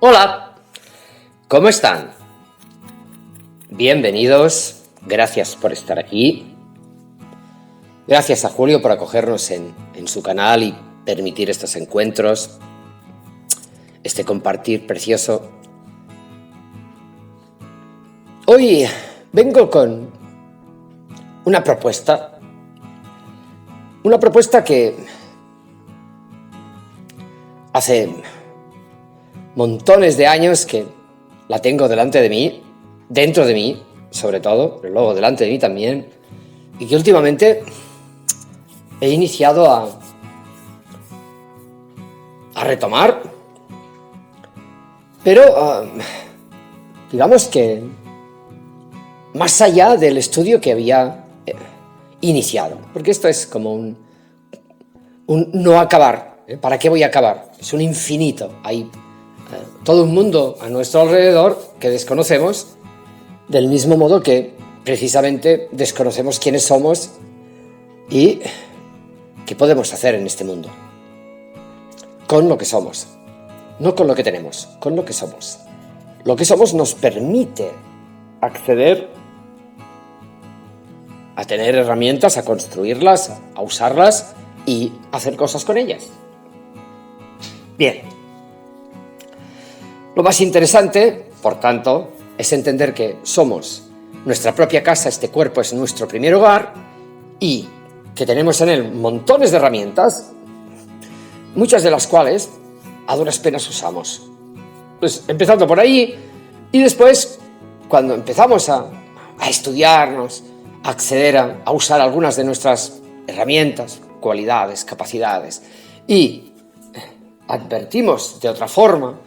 Hola, ¿cómo están? Bienvenidos, gracias por estar aquí. Gracias a Julio por acogernos en su canal y permitir estos encuentros, este compartir precioso. Hoy vengo con una propuesta que hace montones de años que la tengo delante de mí, dentro de mí, sobre todo, pero luego delante de mí también, y que últimamente he iniciado a retomar, pero digamos que más allá del estudio que había iniciado, porque esto es como un no acabar. ¿Para qué voy a acabar? Es un infinito. Hay todo un mundo a nuestro alrededor que desconocemos, del mismo modo que precisamente desconocemos quiénes somos y qué podemos hacer en este mundo con lo que somos, no con lo que tenemos, con lo que somos. Lo que somos nos permite acceder a tener herramientas, a construirlas, a usarlas y hacer cosas con ellas. Bien. Lo más interesante, por tanto, es entender que somos nuestra propia casa, este cuerpo es nuestro primer hogar y que tenemos en él montones de herramientas, muchas de las cuales a duras penas usamos. Pues empezando por ahí y después, cuando empezamos a estudiarnos, a acceder a usar algunas de nuestras herramientas, cualidades, capacidades y advertimos de otra forma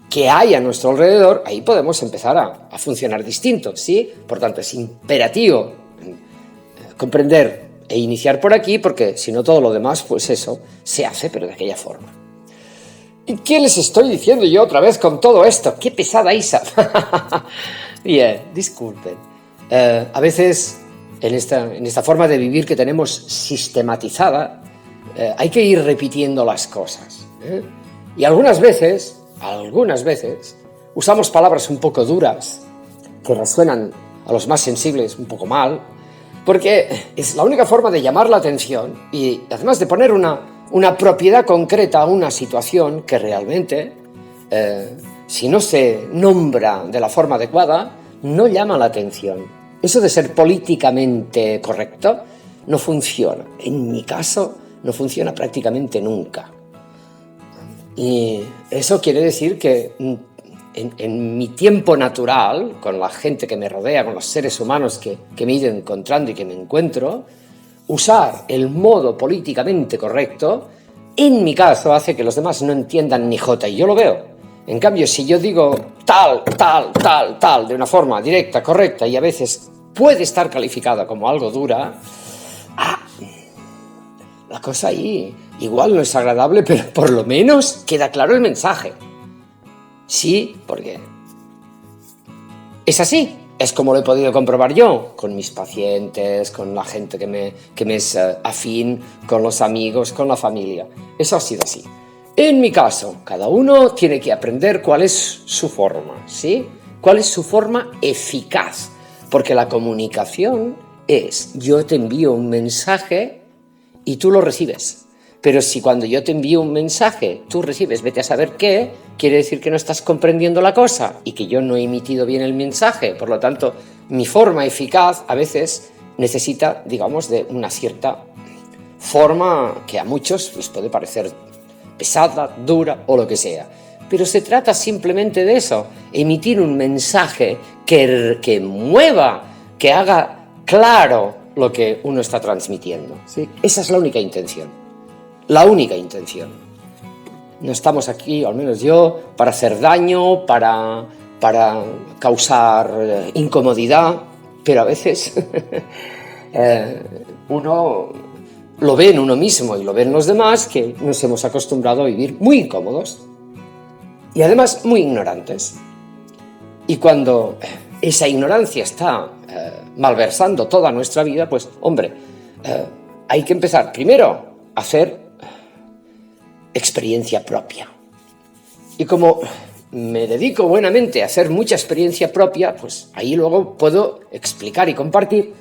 que hay a nuestro alrededor, ahí podemos empezar a funcionar distinto, ¿sí? Por tanto, es imperativo comprender e iniciar por aquí, porque si no todo lo demás, pues eso, se hace, pero de aquella forma. ¿Y qué les estoy diciendo yo otra vez con todo esto? ¡Qué pesada, Isa! Bien, disculpen. A veces, en esta forma de vivir que tenemos sistematizada, hay que ir repitiendo las cosas, y algunas veces usamos palabras un poco duras que resuenan a los más sensibles un poco mal, porque es la única forma de llamar la atención y además de poner una propiedad concreta a una situación que realmente, si no se nombra de la forma adecuada, no llama la atención. Eso de ser políticamente correcto no funciona. En mi caso, no funciona prácticamente nunca. Y eso quiere decir que en mi tiempo natural, con la gente que me rodea, con los seres humanos que me he ido encontrando y que me encuentro, usar el modo políticamente correcto, en mi caso, hace que los demás no entiendan ni jota, y yo lo veo. En cambio, si yo digo tal, de una forma directa, correcta, y a veces puede estar calificada como algo dura, la cosa ahí igual no es agradable, pero por lo menos queda claro el mensaje. Sí, porque es así. Es como lo he podido comprobar yo con mis pacientes, con la gente que me es afín, con los amigos, con la familia. Eso ha sido así. En mi caso, cada uno tiene que aprender cuál es su forma, ¿sí? ¿Cuál es su forma eficaz? Porque la comunicación es: yo te envío un mensaje y tú lo recibes. Pero si cuando yo te envío un mensaje tú recibes vete a saber qué, quiere decir que no estás comprendiendo la cosa y que yo no he emitido bien el mensaje. Por lo tanto, mi forma eficaz a veces necesita, digamos, de una cierta forma que a muchos les puede parecer pesada, dura o lo que sea. Pero se trata simplemente de eso, emitir un mensaje que mueva, que haga claro lo que uno está transmitiendo, ¿sí? Esa es la única intención. La única intención. No estamos aquí, o al menos yo, para hacer daño, para causar incomodidad, pero a veces uno lo ve en uno mismo y lo ve en los demás, que nos hemos acostumbrado a vivir muy incómodos y además muy ignorantes. Y cuando esa ignorancia está malversando toda nuestra vida, pues, hombre, hay que empezar primero a hacer experiencia propia. Y como me dedico buenamente a hacer mucha experiencia propia, pues ahí luego puedo explicar y compartir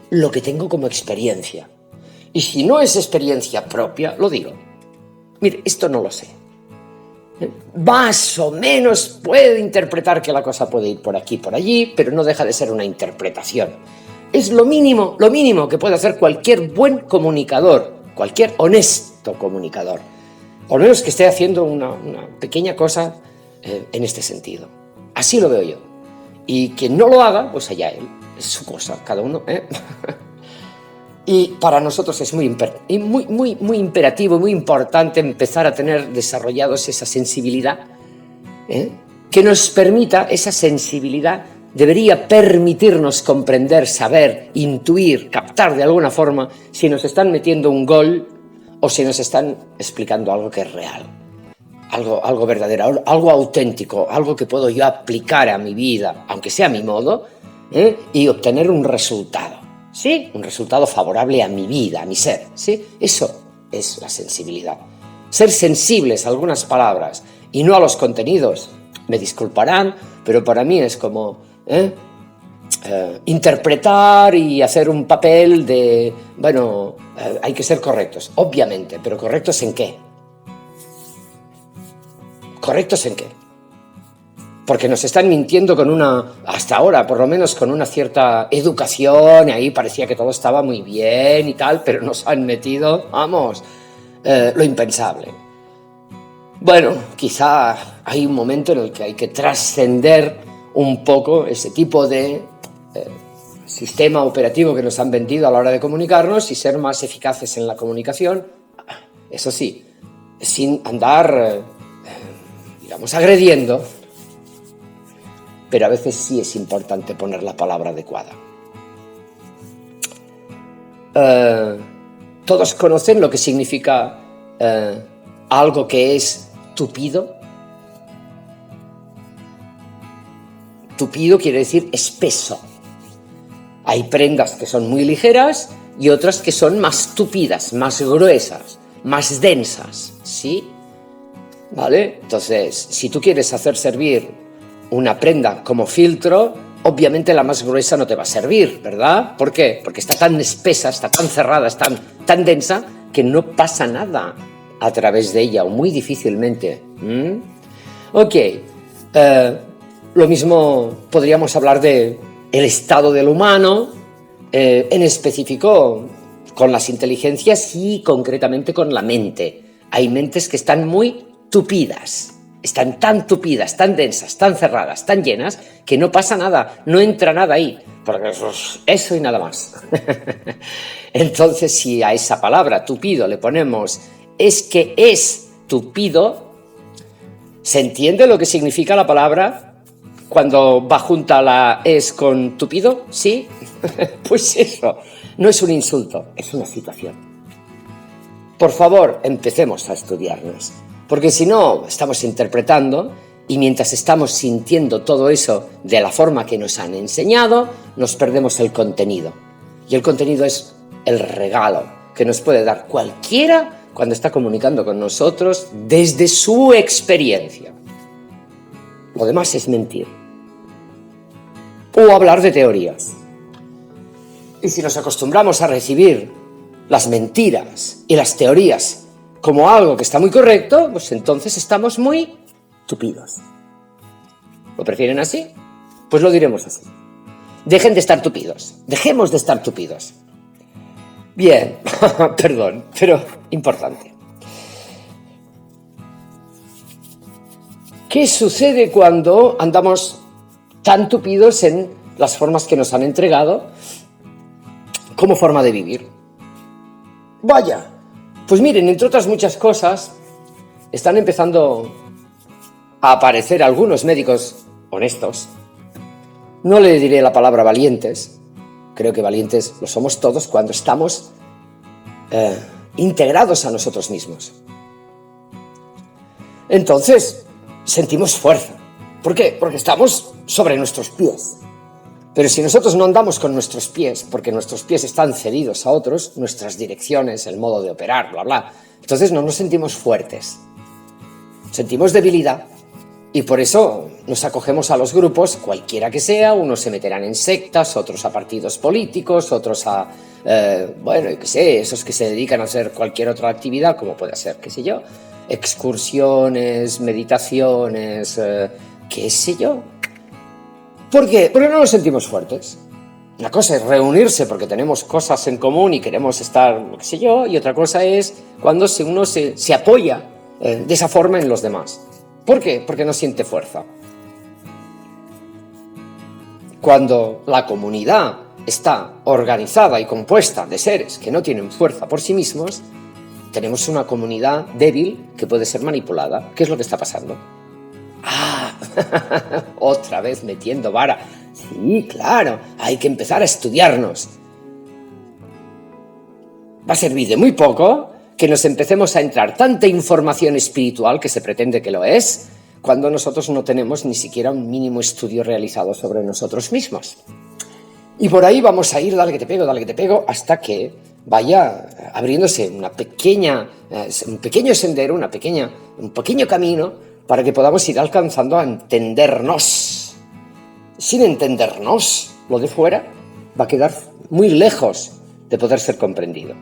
lo que tengo como experiencia. Y si no es experiencia propia, lo digo. Mire, esto no lo sé. Más o menos puedo interpretar que la cosa puede ir por aquí, por allí, pero no deja de ser una interpretación. Es lo mínimo que puede hacer cualquier buen comunicador, cualquier honesto comunicador. O al menos que esté haciendo una pequeña cosa en este sentido. Así lo veo yo. Y quien no lo haga, pues allá él. Es su cosa, cada uno. Y para nosotros es muy imperativo, muy importante empezar a tener desarrollados esa sensibilidad, que nos permita, esa sensibilidad debería permitirnos comprender, saber, intuir, captar de alguna forma si nos están metiendo un gol o si nos están explicando algo que es real, algo verdadero, algo auténtico, algo que puedo yo aplicar a mi vida, aunque sea a mi modo, y obtener un resultado, ¿sí? Un resultado favorable a mi vida, a mi ser, ¿sí? Eso es la sensibilidad. Ser sensibles a algunas palabras y no a los contenidos, me disculparán, pero para mí es como interpretar y hacer un papel de, bueno, hay que ser correctos, obviamente, pero ¿correctos en qué? ¿Correctos en qué? Porque nos están mintiendo con hasta ahora, por lo menos con una cierta educación, y ahí parecía que todo estaba muy bien y tal, pero nos han metido, vamos, lo impensable. Bueno, quizá hay un momento en el que hay que trascender un poco ese tipo de sistema operativo que nos han vendido a la hora de comunicarnos y ser más eficaces en la comunicación, eso sí, sin andar, digamos, agrediendo, pero a veces sí es importante poner la palabra adecuada. ¿Todos conocen lo que significa algo que es tupido? Tupido quiere decir espeso. Hay prendas que son muy ligeras y otras que son más tupidas, más gruesas, más densas, ¿sí? ¿Vale? Entonces, si tú quieres hacer servir una prenda como filtro, obviamente la más gruesa no te va a servir, ¿verdad? ¿Por qué? Porque está tan espesa, está tan cerrada, está tan densa que no pasa nada a través de ella, o muy difícilmente. Ok, lo mismo podríamos hablar de el estado del humano, en específico con las inteligencias y concretamente con la mente. Hay mentes que están muy tupidas, están tan tupidas, tan densas, tan cerradas, tan llenas, que no pasa nada, no entra nada ahí, porque eso y nada más. Entonces, si a esa palabra tupido le ponemos es que es tupido, ¿se entiende lo que significa la palabra cuando va junta la es con tupido? ¿Sí? Pues eso, no es un insulto, es una situación. Por favor, empecemos a estudiarnos, porque si no, estamos interpretando y mientras estamos sintiendo todo eso de la forma que nos han enseñado, nos perdemos el contenido. Y el contenido es el regalo que nos puede dar cualquiera cuando está comunicando con nosotros desde su experiencia. Lo demás es mentir. O hablar de teorías. Y si nos acostumbramos a recibir las mentiras y las teorías como algo que está muy correcto, pues entonces estamos muy tupidos. ¿Lo prefieren así? Pues lo diremos así. Dejen de estar tupidos. Dejemos de estar tupidos. Bien, perdón, pero importante. ¿Qué sucede cuando andamos tan tupidos en las formas que nos han entregado como forma de vivir? Vaya, pues miren, entre otras muchas cosas, están empezando a aparecer algunos médicos honestos. No le diré la palabra valientes. Creo que valientes lo somos todos cuando estamos integrados a nosotros mismos. Entonces, sentimos fuerza. ¿Por qué? Porque estamos sobre nuestros pies. Pero si nosotros no andamos con nuestros pies, porque nuestros pies están cedidos a otros, nuestras direcciones, el modo de operar, bla, bla, entonces no nos sentimos fuertes. Sentimos debilidad. Y por eso nos acogemos a los grupos, cualquiera que sea. Unos se meterán en sectas, otros a partidos políticos, otros a, bueno, yo qué sé, esos que se dedican a hacer cualquier otra actividad, como puede ser, qué sé yo, excursiones, meditaciones, qué sé yo. ¿Por qué? Porque no nos sentimos fuertes. Una cosa es reunirse porque tenemos cosas en común y queremos estar, qué sé yo, y otra cosa es cuando uno se apoya de esa forma en los demás. ¿Por qué? Porque no siente fuerza. Cuando la comunidad está organizada y compuesta de seres que no tienen fuerza por sí mismos, tenemos una comunidad débil que puede ser manipulada. ¿Qué es lo que está pasando? ¡Ah! Otra vez metiendo vara. Sí, claro, hay que empezar a estudiarnos. Va a servir de muy poco que nos empecemos a entrar tanta información espiritual, que se pretende que lo es, cuando nosotros no tenemos ni siquiera un mínimo estudio realizado sobre nosotros mismos. Y por ahí vamos a ir, dale que te pego, hasta que vaya abriéndose un pequeño sendero, un pequeño camino para que podamos ir alcanzando a entendernos. Sin entendernos, lo de fuera va a quedar muy lejos de poder ser comprendido,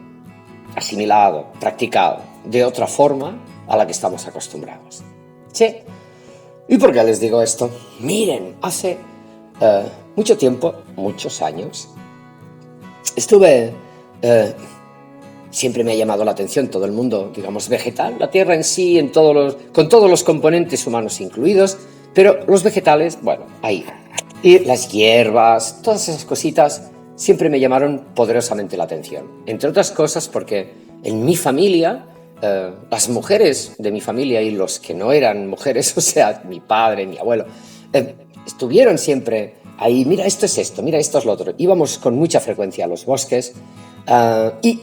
asimilado, practicado de otra forma a la que estamos acostumbrados. ¿Sí? ¿Y por qué les digo esto? Miren, hace mucho tiempo, muchos años, siempre me ha llamado la atención todo el mundo, digamos, vegetal, la tierra en sí, con todos los componentes humanos incluidos, pero los vegetales, bueno, ahí. Y las hierbas, todas esas cositas siempre me llamaron poderosamente la atención. Entre otras cosas porque en mi familia, las mujeres de mi familia y los que no eran mujeres, o sea, mi padre, mi abuelo, estuvieron siempre ahí, mira, esto es esto, mira, esto es lo otro. Íbamos con mucha frecuencia a los bosques y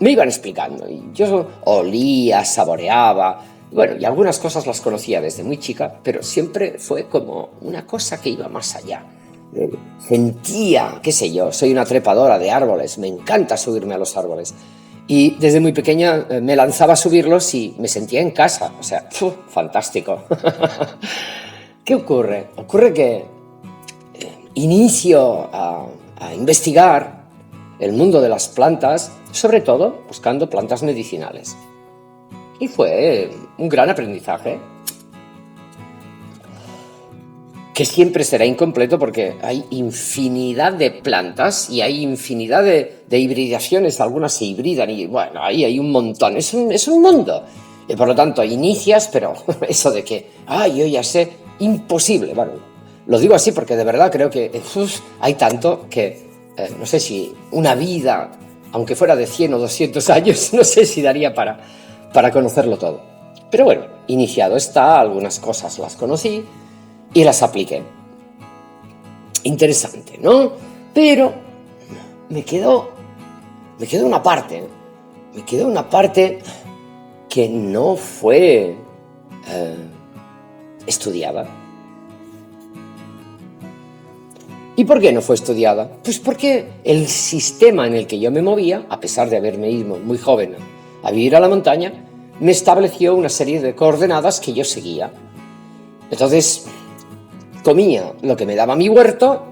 me iban explicando. Y yo olía, saboreaba. Bueno, y algunas cosas las conocía desde muy chica, pero siempre fue como una cosa que iba más allá. Sentía, qué sé yo, soy una trepadora de árboles, me encanta subirme a los árboles. Y desde muy pequeña me lanzaba a subirlos y me sentía en casa, o sea, fantástico. ¿Qué ocurre? Ocurre que inicio a investigar el mundo de las plantas, sobre todo buscando plantas medicinales. Y fue un gran aprendizaje, que siempre será incompleto porque hay infinidad de plantas y hay infinidad de hibridaciones, algunas se hibridan y bueno, ahí hay un montón, es un mundo. Y por lo tanto, inicias, pero eso de que, yo ya sé, imposible. Bueno, lo digo así porque de verdad creo que hay tanto que, no sé si una vida, aunque fuera de 100 o 200 años, no sé si daría para conocerlo todo. Pero bueno, iniciado está, algunas cosas las conocí y las apliqué. Interesante, ¿no? Pero me quedó una parte que no fue estudiada. ¿Y por qué no fue estudiada? Pues porque el sistema en el que yo me movía, a pesar de haberme ido muy joven a vivir a la montaña, me estableció una serie de coordenadas que yo seguía. Entonces, comía lo que me daba mi huerto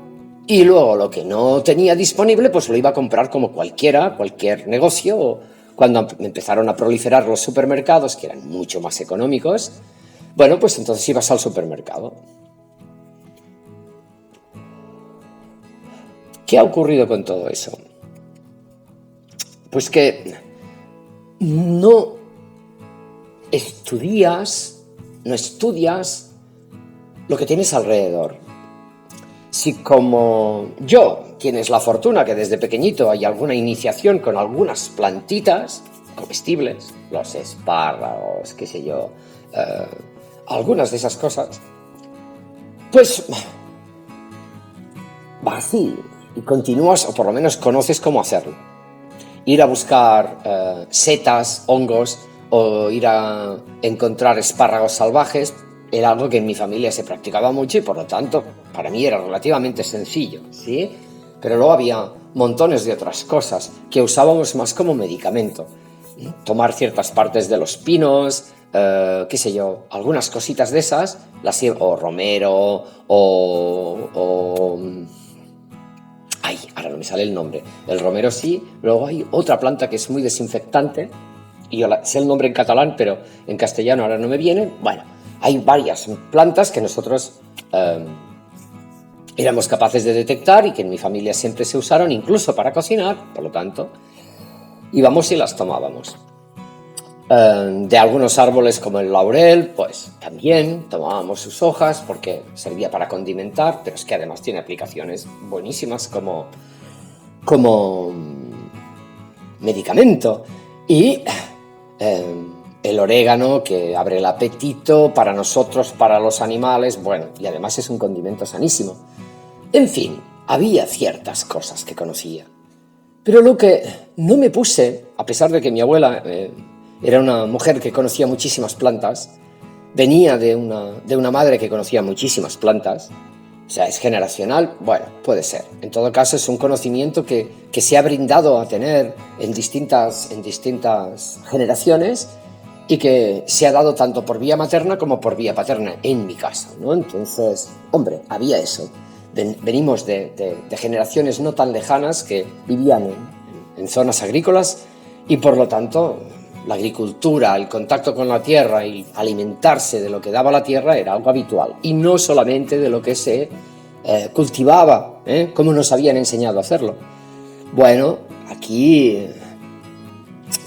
y luego lo que no tenía disponible, pues lo iba a comprar como cualquier negocio. Cuando empezaron a proliferar los supermercados, que eran mucho más económicos, bueno, pues entonces ibas al supermercado. ¿Qué ha ocurrido con todo eso? Pues que no estudias lo que tienes alrededor. Si como yo tienes la fortuna que desde pequeñito hay alguna iniciación con algunas plantitas comestibles, los espárragos, qué sé yo, algunas de esas cosas, pues vas así y continúas, o por lo menos conoces cómo hacerlo. Ir a buscar setas, hongos, o ir a encontrar espárragos salvajes, era algo que en mi familia se practicaba mucho y por lo tanto para mí era relativamente sencillo, ¿sí? Pero luego había montones de otras cosas que usábamos más como medicamento. Tomar ciertas partes de los pinos, qué sé yo, algunas cositas de esas, o romero, o ay, ahora no me sale el nombre. El romero sí, luego hay otra planta que es muy desinfectante, y yo sé el nombre en catalán, pero en castellano ahora no me viene. Bueno, hay varias plantas que nosotros éramos capaces de detectar y que en mi familia siempre se usaron, incluso para cocinar, por lo tanto, íbamos y las tomábamos. De algunos árboles como el laurel, pues también tomábamos sus hojas porque servía para condimentar, pero es que además tiene aplicaciones buenísimas como medicamento. Y el orégano, que abre el apetito para nosotros, para los animales, bueno, y además es un condimento sanísimo. En fin, había ciertas cosas que conocía. Pero lo que no me puse, a pesar de que mi abuela era una mujer que conocía muchísimas plantas, venía de una madre que conocía muchísimas plantas, o sea, es generacional, bueno, puede ser. En todo caso, es un conocimiento que se ha brindado a tener en distintas generaciones y que se ha dado tanto por vía materna como por vía paterna, en mi caso, ¿no? Entonces, hombre, había eso. Venimos de generaciones no tan lejanas que vivían en zonas agrícolas y, por lo tanto, la agricultura, el contacto con la tierra y alimentarse de lo que daba la tierra era algo habitual, y no solamente de lo que se cultivaba, como nos habían enseñado a hacerlo. Bueno, aquí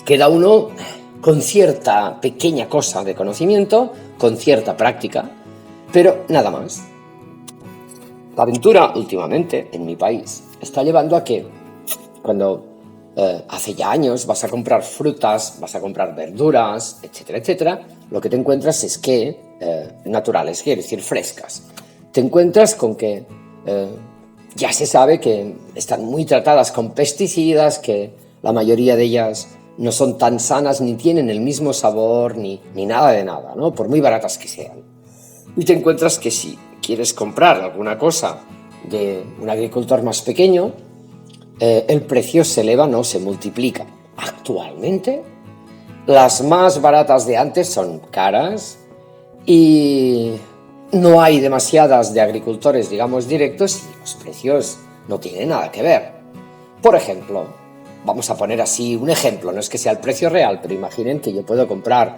queda uno con cierta pequeña cosa de conocimiento, con cierta práctica, pero nada más. La aventura últimamente en mi país está llevando a que cuando hace ya años vas a comprar frutas, vas a comprar verduras, etcétera, etcétera, lo que te encuentras es que, naturales, quiero decir frescas, te encuentras con que ya se sabe que están muy tratadas con pesticidas, que la mayoría de ellas no son tan sanas, ni tienen el mismo sabor, ni nada de nada, ¿no? Por muy baratas que sean. Y te encuentras que si quieres comprar alguna cosa de un agricultor más pequeño, el precio se eleva, no se multiplica. Actualmente, las más baratas de antes son caras y no hay demasiadas de agricultores, digamos, directos, y los precios no tienen nada que ver. Por ejemplo, vamos a poner así un ejemplo, no es que sea el precio real, pero imaginen que yo puedo comprar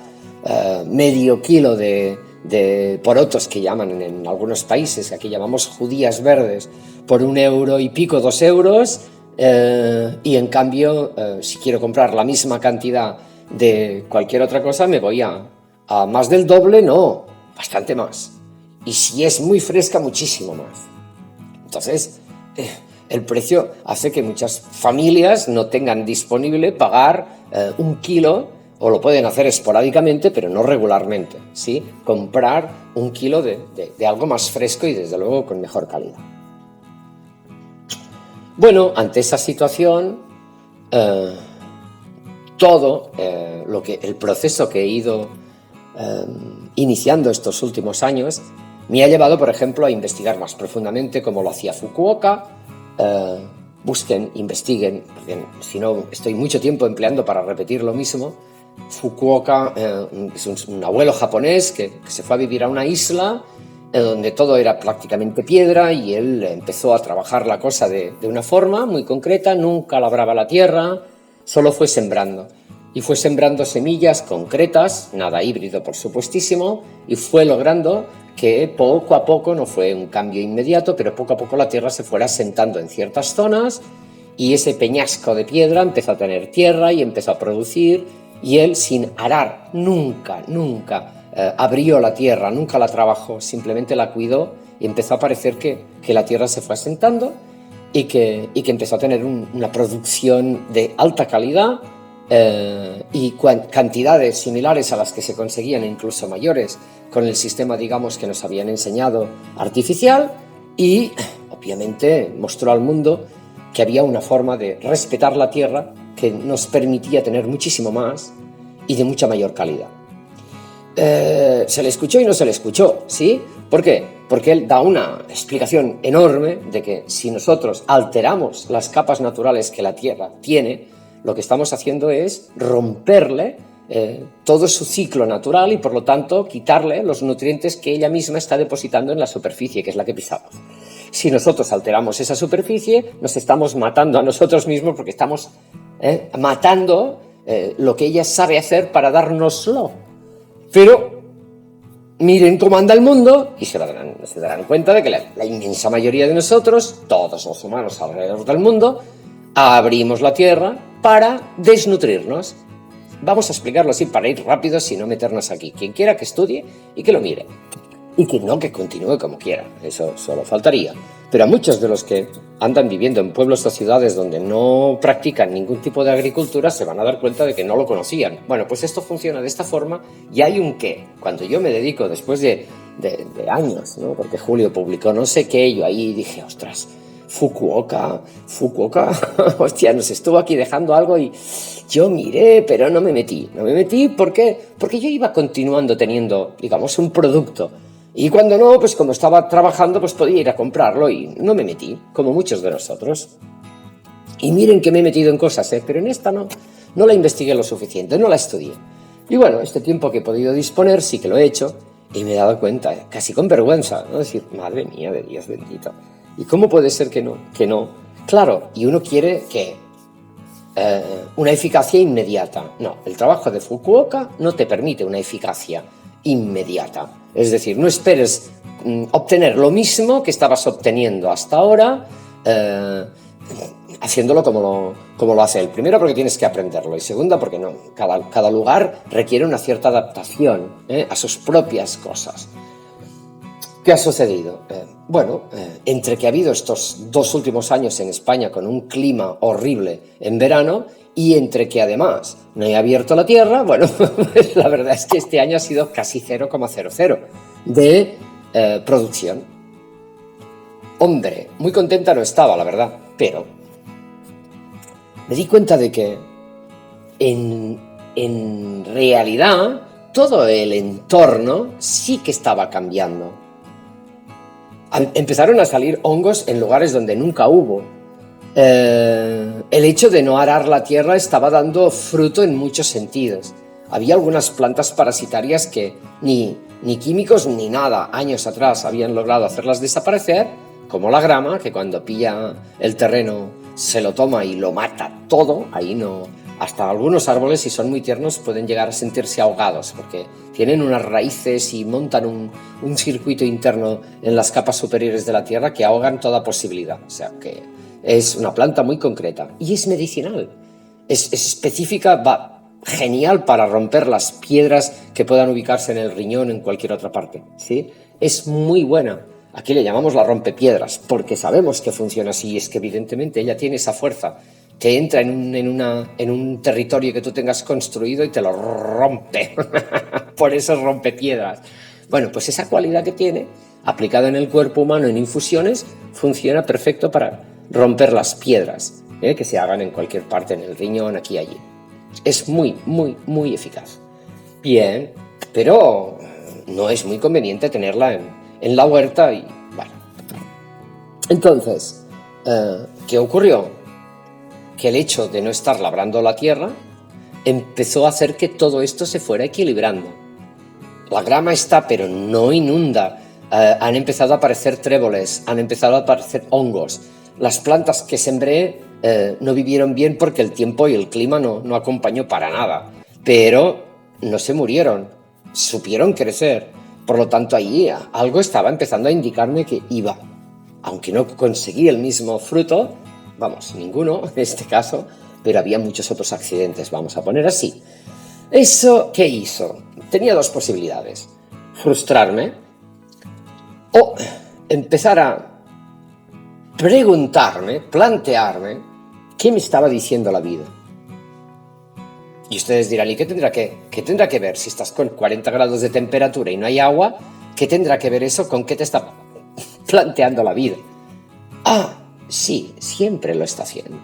medio kilo de porotos, que llaman en algunos países, que aquí llamamos judías verdes, por 1 euro y pico, 2 euros, y en cambio, si quiero comprar la misma cantidad de cualquier otra cosa, me voy a más del doble, no, bastante más. Y si es muy fresca, muchísimo más. Entonces, el precio hace que muchas familias no tengan disponible pagar 1 kilo, o lo pueden hacer esporádicamente, pero no regularmente, ¿sí? Comprar 1 kilo de algo más fresco y, desde luego, con mejor calidad. Bueno, ante esa situación, todo el proceso que he ido iniciando estos últimos años me ha llevado, por ejemplo, a investigar más profundamente, como lo hacía Fukuoka. Busquen, investiguen, porque si no estoy mucho tiempo empleando para repetir lo mismo. Fukuoka es un abuelo japonés que se fue a vivir a una isla donde todo era prácticamente piedra, y él empezó a trabajar la cosa de una forma muy concreta, nunca labraba la tierra, solo fue sembrando. Y fue sembrando semillas concretas, nada híbrido por supuestísimo, y fue logrando que poco a poco, no fue un cambio inmediato, pero poco a poco la tierra se fuera asentando en ciertas zonas, y ese peñasco de piedra empezó a tener tierra y empezó a producir, y él, sin arar, nunca abrió la tierra, nunca la trabajó, simplemente la cuidó, y empezó a parecer que la tierra se fue asentando y que empezó a tener una producción de alta calidad, y cantidades similares a las que se conseguían, incluso mayores, con el sistema, digamos, que nos habían enseñado, artificial. Y obviamente mostró al mundo que había una forma de respetar la tierra que nos permitía tener muchísimo más y de mucha mayor calidad. Se le escuchó y no se le escuchó, ¿sí? ¿Por qué? Porque él da una explicación enorme de que si nosotros alteramos las capas naturales que la tierra tiene, lo que estamos haciendo es romperle todo su ciclo natural y por lo tanto quitarle los nutrientes que ella misma está depositando en la superficie, que es la que pisamos. Si nosotros alteramos esa superficie, nos estamos matando a nosotros mismos porque estamos matando lo que ella sabe hacer para dárnoslo. Pero miren cómo anda el mundo y se darán cuenta de que la inmensa mayoría de nosotros, todos los humanos alrededor del mundo, abrimos la tierra para desnutrirnos. Vamos a explicarlo así para ir rápido sin no meternos aquí. Quien quiera que estudie y que lo mire. Y que no que continúe como quiera, eso solo faltaría. Pero a muchos de los que andan viviendo en pueblos o ciudades donde no practican ningún tipo de agricultura se van a dar cuenta de que no lo conocían. Bueno, pues esto funciona de esta forma y hay un qué. Cuando yo me dedico después de años, ¿no? Porque Julio publicó no sé qué, yo ahí dije, ostras, Fukuoka, hostia, nos estuvo aquí dejando algo y yo miré, pero no me metí. No me metí porque yo iba continuando teniendo, digamos, un producto. Y cuando no, pues como estaba trabajando, pues podía ir a comprarlo y no me metí, como muchos de nosotros. Y miren que me he metido en cosas, pero en esta no la investigué lo suficiente, no la estudié. Y bueno, este tiempo que he podido disponer sí que lo he hecho y me he dado cuenta, casi con vergüenza, ¿no? Decir, madre mía de Dios bendito. ¿Y cómo puede ser que no? Claro, y uno quiere que una eficacia inmediata. No, el trabajo de Fukuoka no te permite una eficacia inmediata. Es decir, no esperes obtener lo mismo que estabas obteniendo hasta ahora haciéndolo como lo hace él. Primero porque tienes que aprenderlo y segunda porque no, cada lugar requiere una cierta adaptación a sus propias cosas. ¿Qué ha sucedido? Entre que ha habido estos 2 últimos años en España con un clima horrible en verano y entre que además no he abierto la tierra, bueno, la verdad es que este año ha sido casi 0,00 de producción. Hombre, muy contenta no estaba, la verdad, pero me di cuenta de que en realidad todo el entorno sí que estaba cambiando. Empezaron a salir hongos en lugares donde nunca hubo. El hecho de no arar la tierra estaba dando fruto en muchos sentidos. Había algunas plantas parasitarias que ni químicos ni nada años atrás habían logrado hacerlas desaparecer, como la grama, que cuando pilla el terreno se lo toma y lo mata todo. Ahí no. Hasta algunos árboles, si son muy tiernos, pueden llegar a sentirse ahogados porque tienen unas raíces y montan un circuito interno en las capas superiores de la tierra que ahogan toda posibilidad. O sea que es una planta muy concreta y es medicinal. Es específica, va genial para romper las piedras que puedan ubicarse en el riñón o en cualquier otra parte, ¿sí? Es muy buena. Aquí le llamamos la rompepiedras porque sabemos que funciona así y es que evidentemente ella tiene esa fuerza que entra en un territorio que tú tengas construido y te lo rompe. Por eso rompepiedras. Bueno, pues esa cualidad que tiene, aplicada en el cuerpo humano en infusiones, funciona perfecto para romper las piedras que se hagan en cualquier parte, en el riñón, aquí y allí. Es muy, muy, muy eficaz. Bien, pero no es muy conveniente tenerla en la huerta y bueno. Entonces, ¿qué ocurrió? Que el hecho de no estar labrando la tierra empezó a hacer que todo esto se fuera equilibrando. La grama está, pero no inunda. Han empezado a aparecer tréboles, han empezado a aparecer hongos. Las plantas que sembré no vivieron bien porque el tiempo y el clima no acompañó para nada. Pero no se murieron, supieron crecer. Por lo tanto, ahí algo estaba empezando a indicarme que iba. Aunque no conseguí el mismo fruto, vamos, ninguno en este caso, pero había muchos otros accidentes, vamos a poner así. ¿Eso qué hizo? Tenía 2 posibilidades. Frustrarme o empezar a preguntarme, plantearme qué me estaba diciendo la vida. Y ustedes dirán, ¿y qué tendrá que ver? Si estás con 40 grados de temperatura y no hay agua, ¿qué tendrá que ver eso con qué te está planteando la vida? Sí, siempre lo está haciendo.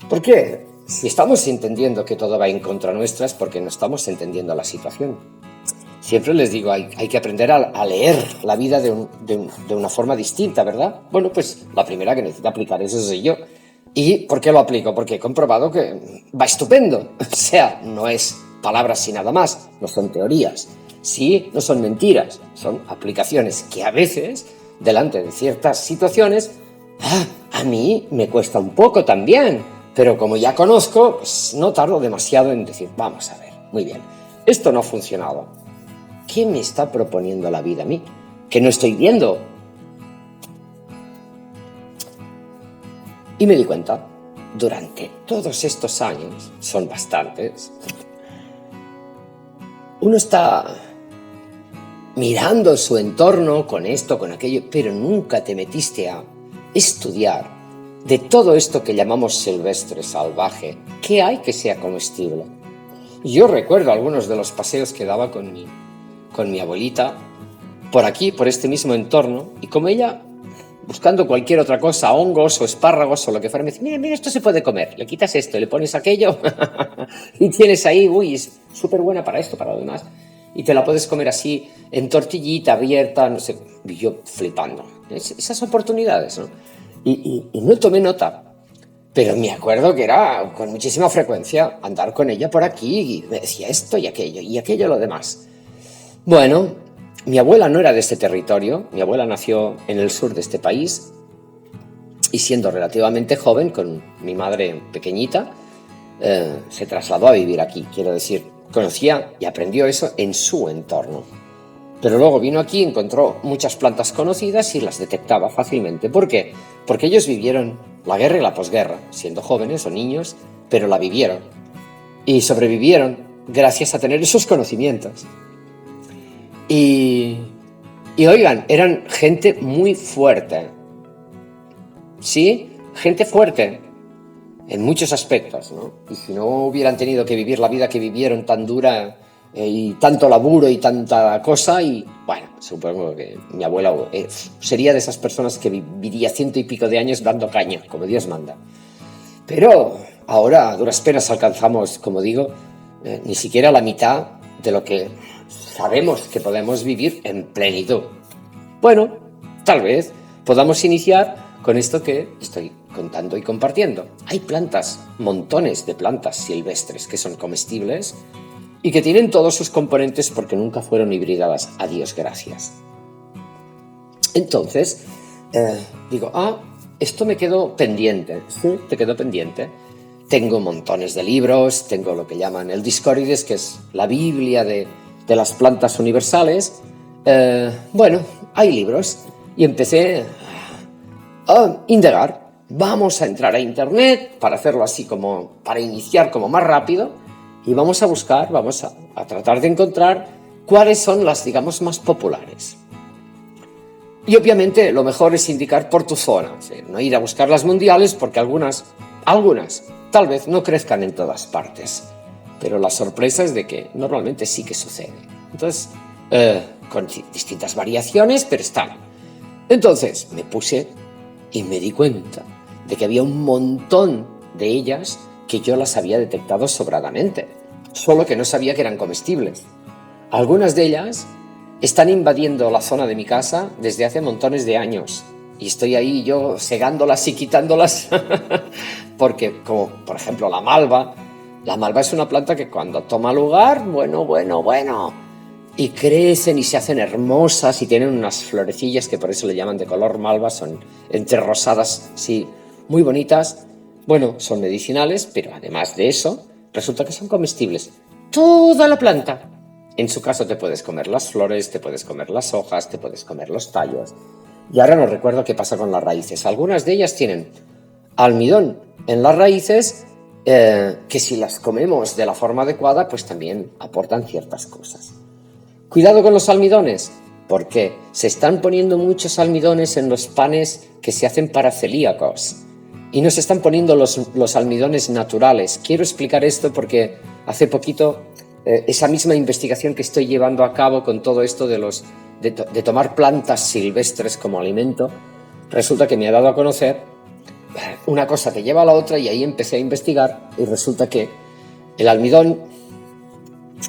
¿Por qué? Si estamos entendiendo que todo va en contra nuestra es porque no estamos entendiendo la situación. Siempre les digo, hay que aprender a leer la vida de una forma distinta, ¿verdad? Bueno, pues la primera que necesita aplicar eso soy yo. ¿Y por qué lo aplico? Porque he comprobado que va estupendo. O sea, no es palabras y nada más, no son teorías. Sí, no son mentiras, son aplicaciones que a veces, delante de ciertas situaciones, a mí me cuesta un poco también, pero como ya conozco, pues no tardo demasiado en decir, vamos a ver, muy bien, esto no ha funcionado. ¿Qué me está proponiendo la vida a mí? Que no estoy viendo. Y me di cuenta, durante todos estos años, son bastantes, uno está mirando su entorno con esto, con aquello, pero nunca te metiste a estudiar de todo esto que llamamos silvestre, salvaje, ¿qué hay que sea comestible? Yo recuerdo algunos de los paseos que daba con mi abuelita, por aquí, por este mismo entorno, y como ella, buscando cualquier otra cosa, hongos o espárragos o lo que fuera, me dice, mira, esto se puede comer, le quitas esto, le pones aquello, y tienes ahí, es súper buena para esto, para lo demás, y te la puedes comer así, en tortillita, abierta, no sé, y yo flipando. Esas oportunidades, ¿no? Y no tomé nota, pero me acuerdo que era con muchísima frecuencia andar con ella por aquí y me decía esto y aquello lo demás. Bueno, mi abuela no era de este territorio, mi abuela nació en el sur de este país y siendo relativamente joven, con mi madre pequeñita, se trasladó a vivir aquí, quiero decir, conocía y aprendió eso en su entorno. Pero luego vino aquí, encontró muchas plantas conocidas y las detectaba fácilmente. ¿Por qué? Porque ellos vivieron la guerra y la posguerra, siendo jóvenes o niños, pero la vivieron. Y sobrevivieron gracias a tener esos conocimientos. Y oigan, eran gente muy fuerte. ¿Sí? Gente fuerte en muchos aspectos, ¿no? Y si no hubieran tenido que vivir la vida que vivieron tan dura y tanto laburo y tanta cosa, y bueno, supongo que mi abuela sería de esas personas que viviría 100 y pico de años dando caña, como Dios manda. Pero ahora a duras penas alcanzamos, como digo, ni siquiera la mitad de lo que sabemos que podemos vivir en plenitud. Bueno, tal vez podamos iniciar con esto que estoy contando y compartiendo. Hay plantas, montones de plantas silvestres que son comestibles y que tienen todos sus componentes porque nunca fueron hibridadas, a Dios gracias. Entonces, digo, esto me quedó pendiente. Sí, te quedó pendiente. Tengo montones de libros, tengo lo que llaman el Discórides, que es la Biblia de las plantas universales. Bueno, hay libros y empecé a indagar. Vamos a entrar a internet para hacerlo así como, para iniciar como más rápido. Y vamos a buscar, vamos a tratar de encontrar cuáles son las, digamos, más populares. Y obviamente lo mejor es indicar por tu zona, ¿sí? No ir a buscar las mundiales porque algunas tal vez no crezcan en todas partes. Pero la sorpresa es de que normalmente sí que sucede. Entonces, con distintas variaciones, pero están. Entonces me puse y me di cuenta de que había un montón de ellas que yo las había detectado sobradamente, solo que no sabía que eran comestibles. Algunas de ellas están invadiendo la zona de mi casa desde hace montones de años y estoy ahí yo segándolas y quitándolas porque, como por ejemplo la malva es una planta que cuando toma lugar, bueno, y crecen y se hacen hermosas y tienen unas florecillas que por eso le llaman de color malva, son entre rosadas, sí, muy bonitas. Bueno, son medicinales, pero además de eso, resulta que son comestibles. Toda la planta. En su caso te puedes comer las flores, te puedes comer las hojas, te puedes comer los tallos. Y ahora no recuerdo qué pasa con las raíces. Algunas de ellas tienen almidón en las raíces, que si las comemos de la forma adecuada, pues también aportan ciertas cosas. Cuidado con los almidones, porque se están poniendo muchos almidones en los panes que se hacen para celíacos. Y no se están poniendo los almidones naturales. Quiero explicar esto porque hace poquito esa misma investigación que estoy llevando a cabo con todo esto de tomar plantas silvestres como alimento, resulta que me ha dado a conocer una cosa que lleva a la otra y ahí empecé a investigar y resulta que el almidón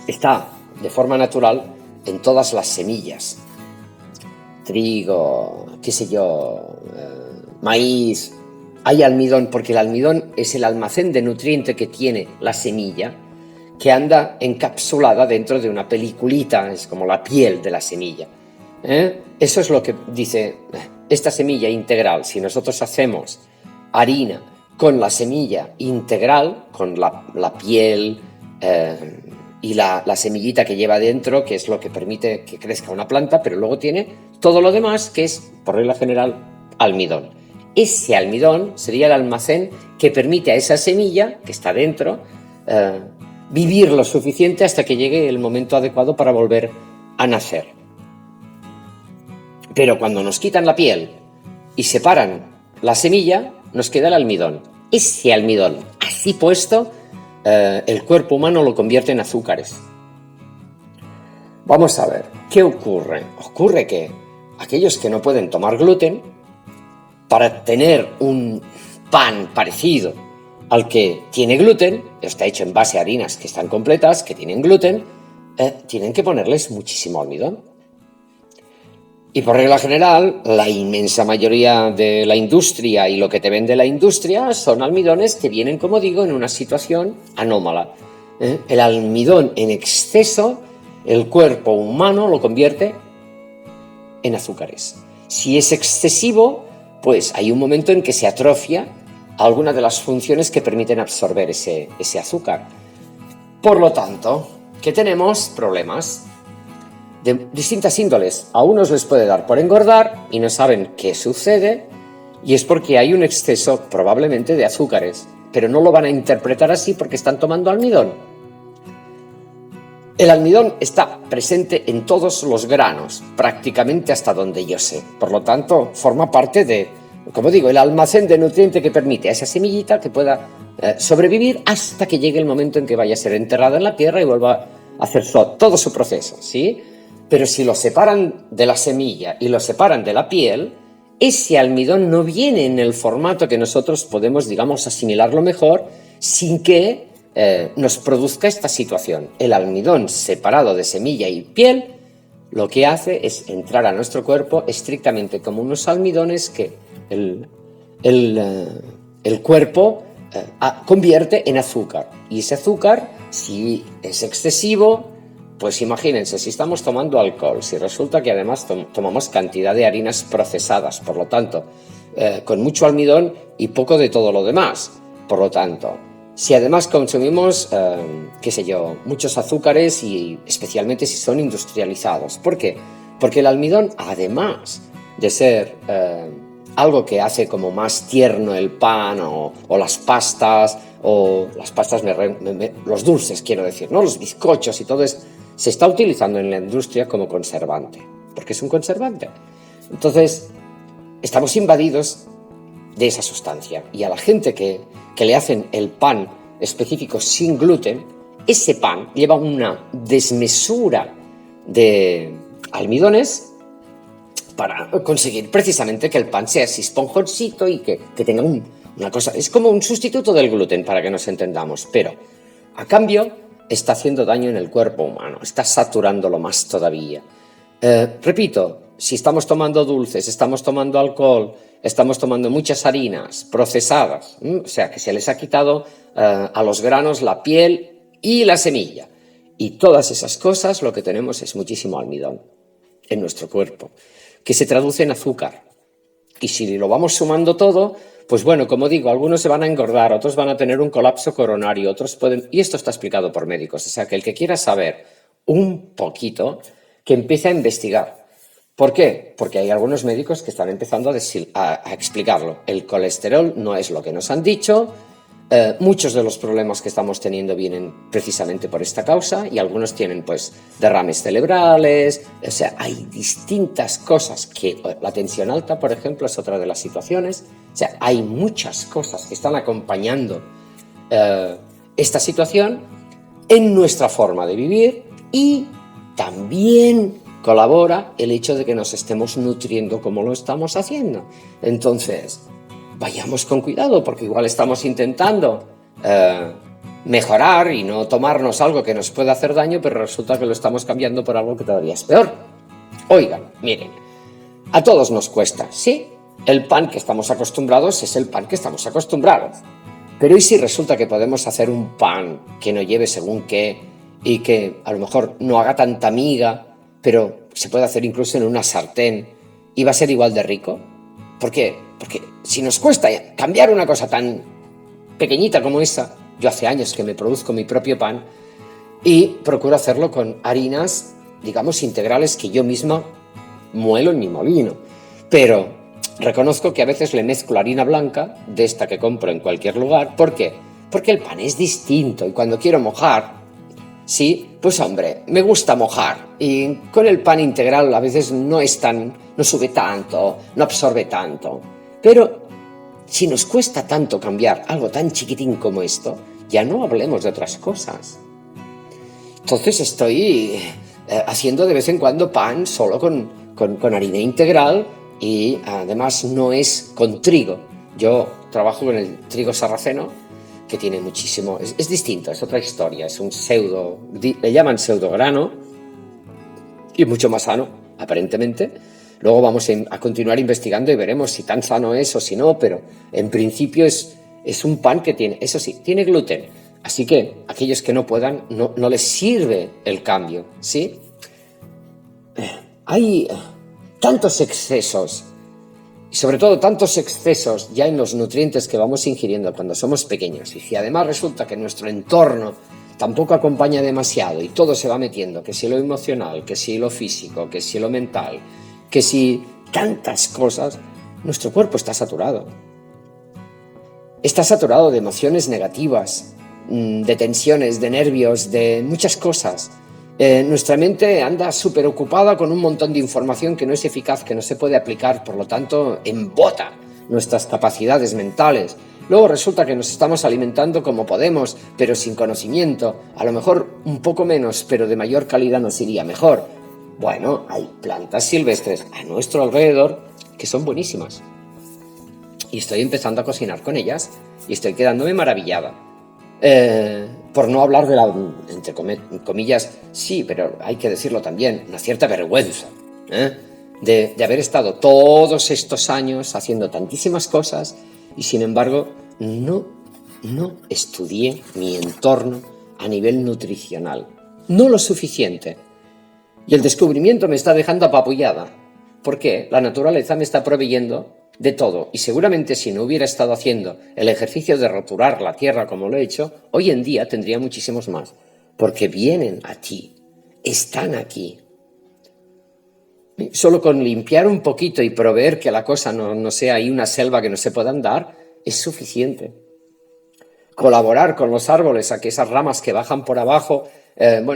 está de forma natural en todas las semillas. Trigo, qué sé yo, maíz. Hay almidón porque el almidón es el almacén de nutriente que tiene la semilla, que anda encapsulada dentro de una peliculita, es como la piel de la semilla. Eso es lo que dice esta semilla integral. Si nosotros hacemos harina con la semilla integral, con la piel y la semillita que lleva dentro, que es lo que permite que crezca una planta, pero luego tiene todo lo demás, que es, por regla general, almidón. Ese almidón sería el almacén que permite a esa semilla que está dentro vivir lo suficiente hasta que llegue el momento adecuado para volver a nacer. Pero cuando nos quitan la piel y separan la semilla, nos queda el almidón. Ese almidón, así puesto, el cuerpo humano lo convierte en azúcares. Vamos a ver, ¿qué ocurre? Ocurre que aquellos que no pueden tomar gluten, para tener un pan parecido al que tiene gluten, está hecho en base a harinas que están completas, que tienen gluten, tienen que ponerles muchísimo almidón. Y por regla general, la inmensa mayoría de la industria y lo que te vende la industria son almidones que vienen, como digo, en una situación anómala. El almidón en exceso, el cuerpo humano lo convierte en azúcares. Si es excesivo, pues hay un momento en que se atrofia alguna de las funciones que permiten absorber ese azúcar. Por lo tanto, ¿qué tenemos? Problemas de distintas índoles. A unos les puede dar por engordar y no saben qué sucede, y es porque hay un exceso probablemente de azúcares, pero no lo van a interpretar así porque están tomando almidón. El almidón está presente en todos los granos, prácticamente hasta donde yo sé. Por lo tanto, forma parte de, como digo, el almacén de nutriente que permite a esa semillita que pueda sobrevivir hasta que llegue el momento en que vaya a ser enterrada en la tierra y vuelva a hacer todo su proceso, ¿sí? Pero si lo separan de la semilla y lo separan de la piel, ese almidón no viene en el formato que nosotros podemos, digamos, asimilarlo mejor sin que nos produzca esta situación. El almidón separado de semilla y piel lo que hace es entrar a nuestro cuerpo estrictamente como unos almidones que el cuerpo convierte en azúcar. Y ese azúcar, si es excesivo, pues imagínense, si estamos tomando alcohol, si resulta que además tomamos cantidad de harinas procesadas, por lo tanto, con mucho almidón y poco de todo lo demás. Por lo tanto, si además consumimos, muchos azúcares y especialmente si son industrializados. ¿Por qué? Porque el almidón, además de ser algo que hace como más tierno el pan o las pastas, los dulces, quiero decir, ¿no? Los bizcochos y todo eso, se está utilizando en la industria como conservante, porque es un conservante. Entonces, estamos invadidos de esa sustancia. Y a la gente que le hacen el pan específico sin gluten, ese pan lleva una desmesura de almidones para conseguir precisamente que el pan sea así esponjosito y que tenga una cosa. Es como un sustituto del gluten, para que nos entendamos, pero a cambio está haciendo daño en el cuerpo humano, está saturándolo más todavía. Repito, si estamos tomando dulces, estamos tomando alcohol, estamos tomando muchas harinas procesadas, o sea que se les ha quitado a los granos la piel y la semilla. Y todas esas cosas, lo que tenemos es muchísimo almidón en nuestro cuerpo, que se traduce en azúcar. Y si lo vamos sumando todo, pues bueno, como digo, algunos se van a engordar, otros van a tener un colapso coronario, otros pueden... Y esto está explicado por médicos, o sea que el que quiera saber un poquito, que empiece a investigar. ¿Por qué? Porque hay algunos médicos que están empezando a explicarlo. El colesterol no es lo que nos han dicho, muchos de los problemas que estamos teniendo vienen precisamente por esta causa y algunos tienen pues derrames cerebrales, o sea, hay distintas cosas que la tensión alta, por ejemplo, es otra de las situaciones, o sea, hay muchas cosas que están acompañando esta situación en nuestra forma de vivir y también colabora el hecho de que nos estemos nutriendo como lo estamos haciendo. Entonces, vayamos con cuidado, porque igual estamos intentando mejorar y no tomarnos algo que nos puede hacer daño, pero resulta que lo estamos cambiando por algo que todavía es peor. Oigan, miren, a todos nos cuesta, ¿sí? El pan que estamos acostumbrados es el pan que estamos acostumbrados. Pero ¿y si resulta que podemos hacer un pan que no lleve según qué y que a lo mejor no haga tanta miga, pero se puede hacer incluso en una sartén y va a ser igual de rico? ¿Por qué? Porque si nos cuesta cambiar una cosa tan pequeñita como esa, yo hace años que me produzco mi propio pan y procuro hacerlo con harinas, digamos, integrales que yo misma muelo en mi molino. Pero reconozco que a veces le mezclo harina blanca, de esta que compro en cualquier lugar. ¿Por qué? Porque el pan es distinto y cuando quiero mojar, sí, pues hombre, me gusta mojar. Y con el pan integral a veces no sube tanto, no absorbe tanto. Pero si nos cuesta tanto cambiar algo tan chiquitín como esto, ya no hablemos de otras cosas. Entonces estoy haciendo de vez en cuando pan solo con harina integral y además no es con trigo. Yo trabajo con el trigo sarraceno, que tiene muchísimo... Es distinto, es otra historia, es un le llaman pseudograno y mucho más sano, aparentemente. Luego vamos a continuar investigando y veremos si tan sano es o si no, pero en principio es un pan que tiene, eso sí, tiene gluten. Así que aquellos que no puedan, no les sirve el cambio, ¿sí? Hay tantos excesos, y sobre todo tantos excesos ya en los nutrientes que vamos ingiriendo cuando somos pequeños. Y si además resulta que nuestro entorno tampoco acompaña demasiado y todo se va metiendo, que si lo emocional, que si lo físico, que si lo mental, que si tantas cosas, nuestro cuerpo está saturado. Está saturado de emociones negativas, de tensiones, de nervios, de muchas cosas. Nuestra mente anda súper ocupada con un montón de información que no es eficaz, que no se puede aplicar, por lo tanto embota nuestras capacidades mentales. Luego resulta que nos estamos alimentando como podemos, pero sin conocimiento. A lo mejor un poco menos, pero de mayor calidad nos iría mejor. Bueno, hay plantas silvestres a nuestro alrededor que son buenísimas. Y estoy empezando a cocinar con ellas y estoy quedándome maravillada. Por no hablar de la, entre comillas, sí, pero hay que decirlo también, una cierta vergüenza de haber estado todos estos años haciendo tantísimas cosas y sin embargo no estudié mi entorno a nivel nutricional, no lo suficiente. Y el descubrimiento me está dejando apabullada. ¿Por qué? La naturaleza me está proveyendo de todo, y seguramente si no hubiera estado haciendo el ejercicio de roturar la tierra como lo he hecho, hoy en día tendría muchísimos más, porque vienen aquí, están aquí. Solo con limpiar un poquito y proveer que la cosa no sea ahí una selva que no se pueda andar, es suficiente. Colaborar con los árboles a que esas ramas que bajan por abajo,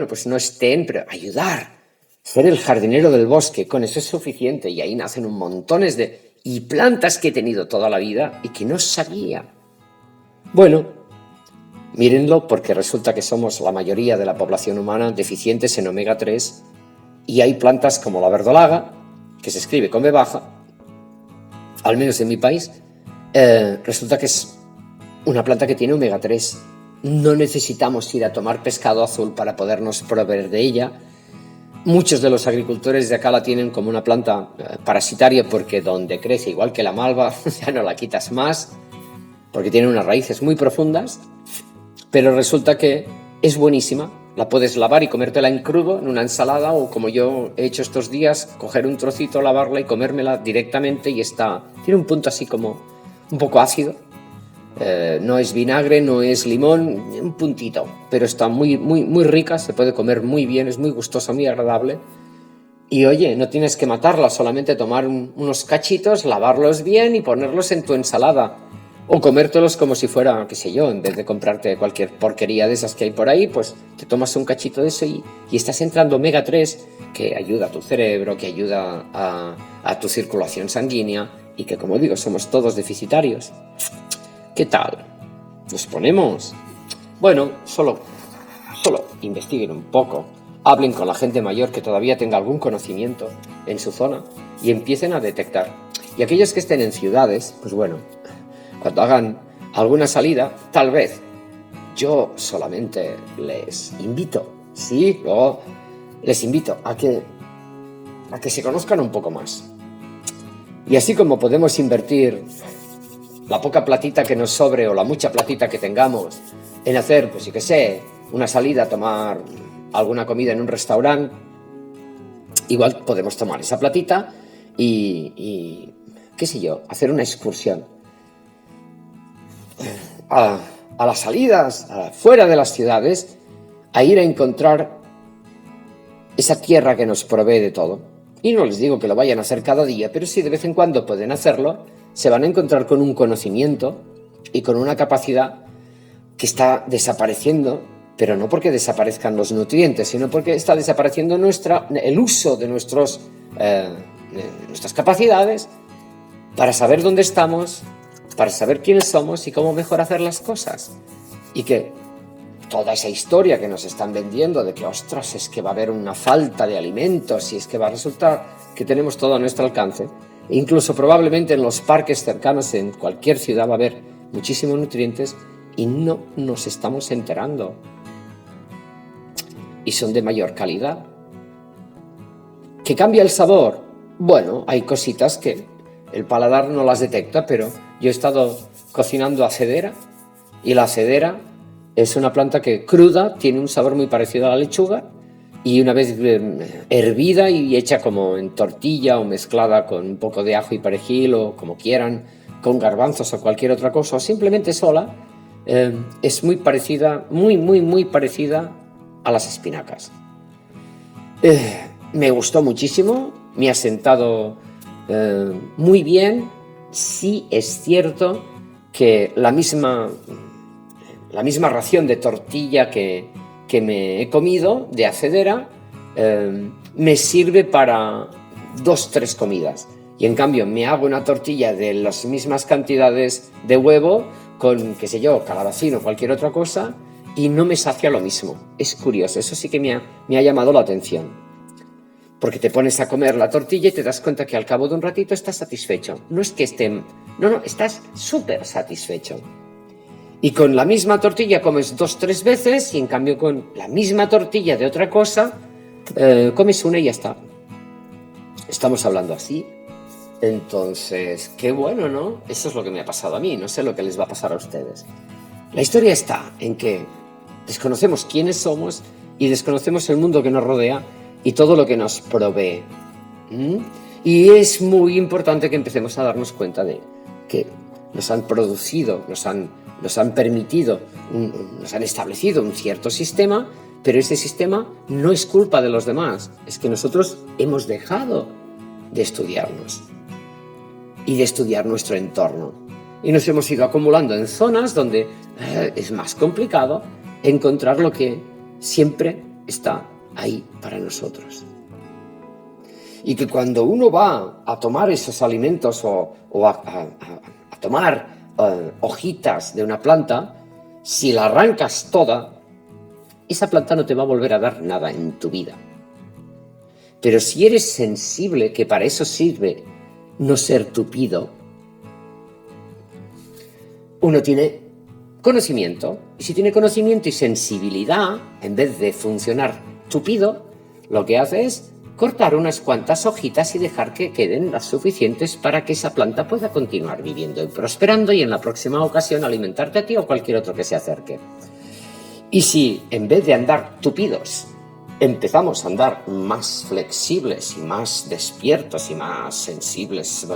pues no estén, pero ayudar. Ser el jardinero del bosque, con eso es suficiente, y ahí nacen un montones y plantas que he tenido toda la vida y que no sabía. Bueno, mírenlo, porque resulta que somos la mayoría de la población humana deficientes en omega 3 y hay plantas como la verdolaga, que se escribe con B baja, al menos en mi país, resulta que es una planta que tiene omega 3. No necesitamos ir a tomar pescado azul para podernos proveer de ella. Muchos de los agricultores de acá la tienen como una planta parasitaria porque donde crece, igual que la malva, ya no la quitas más, porque tiene unas raíces muy profundas, pero resulta que es buenísima. La puedes lavar y comértela en crudo, en una ensalada, o como yo he hecho estos días, coger un trocito, lavarla y comérmela directamente y tiene un punto así como un poco ácido. No es vinagre, no es limón, un puntito, pero está muy, muy, muy rica, se puede comer muy bien, es muy gustosa, muy agradable. Y oye, no tienes que matarla, solamente tomar unos cachitos, lavarlos bien y ponerlos en tu ensalada. O comértelos como si fuera, qué sé yo, en vez de comprarte cualquier porquería de esas que hay por ahí, pues te tomas un cachito de eso y estás entrando omega 3, que ayuda a tu cerebro, que ayuda a tu circulación sanguínea y que, como digo, somos todos deficitarios. ¿Qué tal? ¿Nos ponemos? Bueno, solo investiguen un poco, hablen con la gente mayor que todavía tenga algún conocimiento en su zona y empiecen a detectar. Y aquellos que estén en ciudades, pues bueno, cuando hagan alguna salida, tal vez yo solamente les invito, sí, luego les invito a que se conozcan un poco más. Y así como podemos invertir la poca platita que nos sobre o la mucha platita que tengamos en hacer, pues sí que sé, una salida a tomar alguna comida en un restaurante, igual podemos tomar esa platita y qué sé yo, hacer una excursión a las salidas, fuera de las ciudades, a ir a encontrar esa tierra que nos provee de todo. Y no les digo que lo vayan a hacer cada día, pero si de vez en cuando pueden hacerlo, se van a encontrar con un conocimiento y con una capacidad que está desapareciendo, pero no porque desaparezcan los nutrientes, sino porque está desapareciendo el uso de nuestras capacidades para saber dónde estamos, para saber quiénes somos y cómo mejor hacer las cosas. Y que toda esa historia que nos están vendiendo de que, ostras, es que va a haber una falta de alimentos y es que va a resultar que tenemos todo a nuestro alcance. E incluso probablemente en los parques cercanos, en cualquier ciudad, va a haber muchísimos nutrientes y no nos estamos enterando. Y son de mayor calidad. ¿Que cambia el sabor? Bueno, hay cositas que el paladar no las detecta, pero yo he estado cocinando acedera y la acedera es una planta que cruda tiene un sabor muy parecido a la lechuga y una vez hervida y hecha como en tortilla o mezclada con un poco de ajo y perejil o como quieran, con garbanzos o cualquier otra cosa o simplemente sola, es muy parecida, muy parecida a las espinacas. Me gustó muchísimo, me ha sentado muy bien. Sí es cierto que la misma ración de tortilla que me he comido de acedera me sirve para 2-3 comidas. Y en cambio me hago una tortilla de las mismas cantidades de huevo con, qué sé yo, calabacín o cualquier otra cosa y no me sacia lo mismo. Es curioso, eso sí que me ha llamado la atención. Porque te pones a comer la tortilla y te das cuenta que al cabo de un ratito estás satisfecho. No es que estás súper satisfecho. Y con la misma tortilla comes 2-3 veces y en cambio con la misma tortilla de otra cosa comes una y ya está. Estamos hablando así. Entonces, qué bueno, ¿no? Eso es lo que me ha pasado a mí, no sé lo que les va a pasar a ustedes. La historia está en que desconocemos quiénes somos y desconocemos el mundo que nos rodea y todo lo que nos provee. Y es muy importante que empecemos a darnos cuenta de que nos han producido, nos han permitido, nos han establecido un cierto sistema, pero ese sistema no es culpa de los demás, es que nosotros hemos dejado de estudiarnos y de estudiar nuestro entorno. Y nos hemos ido acumulando en zonas donde es más complicado encontrar lo que siempre está ahí para nosotros. Y que cuando uno va a tomar esos alimentos o a tomar hojitas de una planta, si la arrancas toda, esa planta no te va a volver a dar nada en tu vida. Pero si eres sensible, que para eso sirve no ser tupido, uno tiene conocimiento. Y si tiene conocimiento y sensibilidad, en vez de funcionar tupido, lo que hace es cortar unas cuantas hojitas y dejar que queden las suficientes para que esa planta pueda continuar viviendo y prosperando y en la próxima ocasión alimentarte a ti o cualquier otro que se acerque. Y si en vez de andar tupidos empezamos a andar más flexibles y más despiertos y más sensibles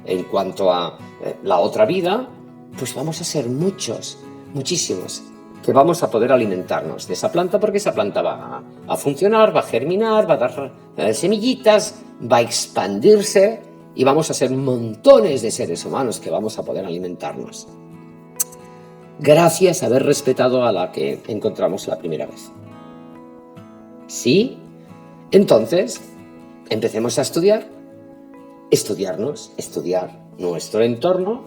en cuanto a la otra vida, pues vamos a ser muchísimos, que vamos a poder alimentarnos de esa planta porque esa planta va a funcionar, va a germinar, va a dar semillitas, va a expandirse y vamos a ser montones de seres humanos que vamos a poder alimentarnos. Gracias a haber respetado a la que encontramos la primera vez. ¿Sí? Entonces, empecemos a estudiarnos, estudiar nuestro entorno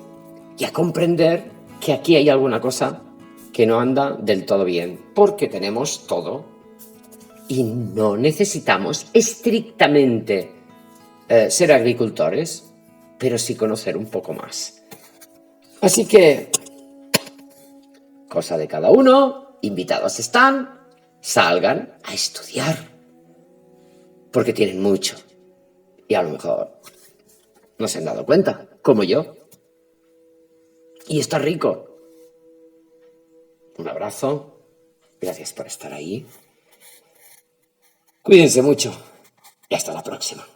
y a comprender que aquí hay alguna cosa que no anda del todo bien, porque tenemos todo y no necesitamos estrictamente ser agricultores, pero sí conocer un poco más. Así que, cosa de cada uno, invitados están, salgan a estudiar, porque tienen mucho y a lo mejor no se han dado cuenta, como yo. y está rico. Un abrazo. Gracias por estar ahí. Cuídense mucho y hasta la próxima.